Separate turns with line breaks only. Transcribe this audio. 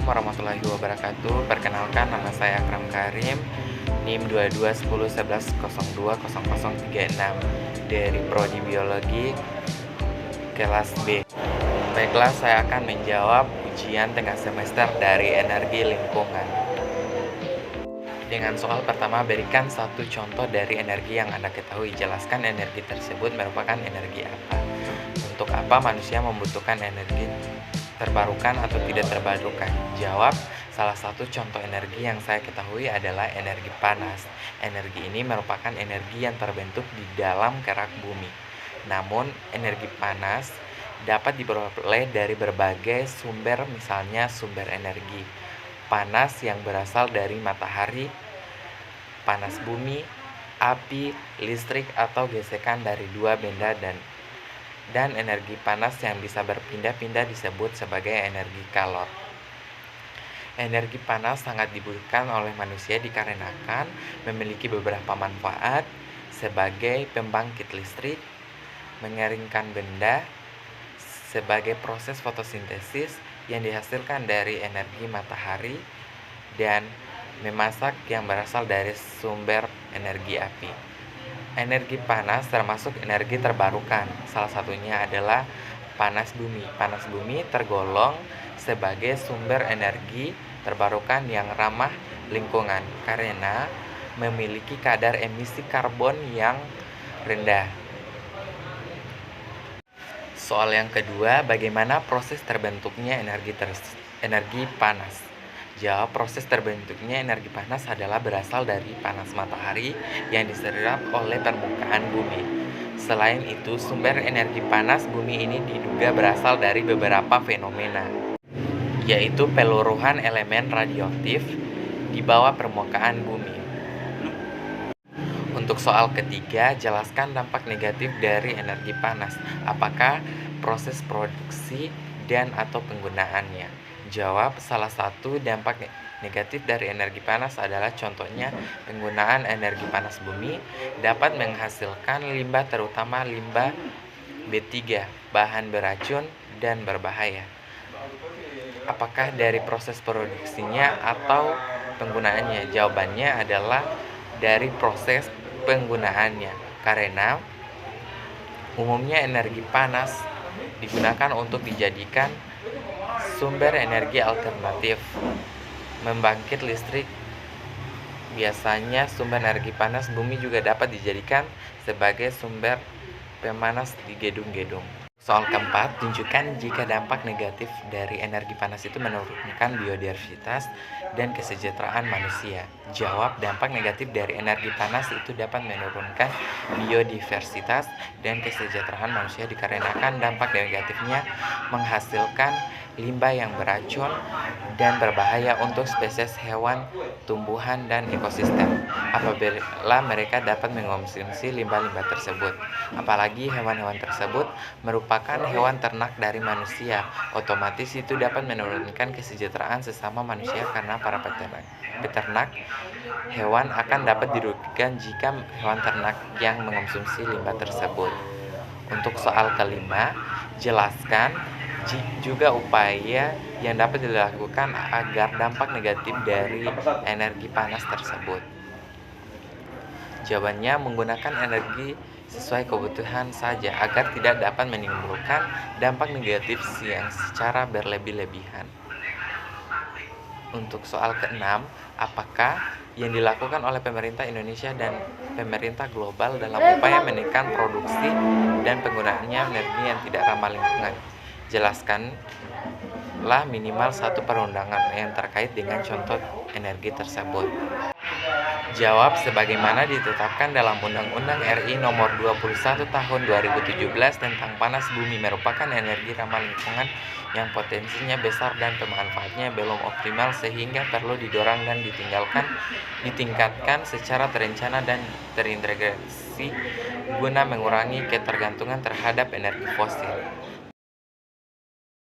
Assalamualaikum warahmatullahi wabarakatuh. Perkenalkan, nama saya Akram Karim, NIM 221011020036 dari Prodi Biologi kelas B. Baiklah, saya akan menjawab ujian tengah semester dari energi lingkungan. Dengan soal pertama, berikan satu contoh dari energi yang Anda ketahui. Jelaskan energi tersebut merupakan energi apa. Untuk apa manusia membutuhkan energi terbarukan atau tidak terbarukan? Jawab, salah satu contoh energi yang saya ketahui adalah energi panas. Energi ini merupakan energi yang terbentuk di dalam kerak bumi. Namun, energi panas dapat diperoleh dari berbagai sumber, misalnya sumber energi panas yang berasal dari matahari, panas bumi, api, listrik, atau gesekan dari dua benda dan energi panas yang bisa berpindah-pindah disebut sebagai energi kalor. Energi panas sangat dibutuhkan oleh manusia dikarenakan memiliki beberapa manfaat sebagai pembangkit listrik, mengeringkan benda, sebagai proses fotosintesis yang dihasilkan dari energi matahari, dan memasak yang berasal dari sumber energi api. Energi panas termasuk energi terbarukan. Salah satunya adalah panas bumi. Panas bumi tergolong sebagai sumber energi terbarukan yang ramah lingkungan karena memiliki kadar emisi karbon yang rendah. Soal yang kedua, bagaimana proses terbentuknya energi panas? Jawab, proses terbentuknya energi panas adalah berasal dari panas matahari yang diserap oleh permukaan bumi. Selain itu, sumber energi panas bumi ini diduga berasal dari beberapa fenomena, yaitu peluruhan elemen radioaktif di bawah permukaan bumi. Untuk soal ketiga, jelaskan dampak negatif dari energi panas. Apakah proses produksi dan atau penggunaannya? Jawab, salah satu dampak negatif dari energi panas adalah contohnya penggunaan energi panas bumi dapat menghasilkan limbah, terutama limbah B3, bahan beracun dan berbahaya. Apakah dari proses produksinya atau penggunaannya? Jawabannya adalah dari proses penggunaannya, karena umumnya energi panas digunakan untuk dijadikan sumber energi alternatif membangkit listrik. Biasanya sumber energi panas bumi juga dapat dijadikan sebagai sumber pemanas di gedung-gedung. Soal keempat, tunjukkan jika dampak negatif dari energi panas itu menurunkan biodiversitas dan kesejahteraan manusia. Jawab, dampak negatif dari energi panas itu dapat menurunkan biodiversitas dan kesejahteraan manusia dikarenakan dampak negatifnya menghasilkan limbah yang beracun dan berbahaya untuk spesies hewan, tumbuhan, dan ekosistem apabila mereka dapat mengonsumsi limbah-limbah tersebut. Apalagi hewan-hewan tersebut merupakan hewan ternak dari manusia, otomatis itu dapat menurunkan kesejahteraan sesama manusia karena para peternak hewan akan dapat dirugikan jika hewan ternak yang mengonsumsi limbah tersebut. Untuk soal kelima, jelaskan juga upaya yang dapat dilakukan agar dampak negatif dari energi panas tersebut. Jawabannya, menggunakan energi sesuai kebutuhan saja agar tidak dapat menimbulkan dampak negatif yang secara berlebih-lebihan. Untuk soal keenam, apakah yang dilakukan oleh pemerintah Indonesia dan pemerintah global dalam upaya menekan produksi dan penggunaannya energi yang tidak ramah lingkungan? Jelaskanlah minimal satu perundangan yang terkait dengan contoh energi tersebut. Jawab, sebagaimana ditetapkan dalam Undang-Undang RI Nomor 21 Tahun 2017 tentang panas bumi merupakan energi ramah lingkungan yang potensinya besar dan pemanfaatnya belum optimal sehingga perlu didorong dan ditingkatkan secara terencana dan terintegrasi guna mengurangi ketergantungan terhadap energi fosil.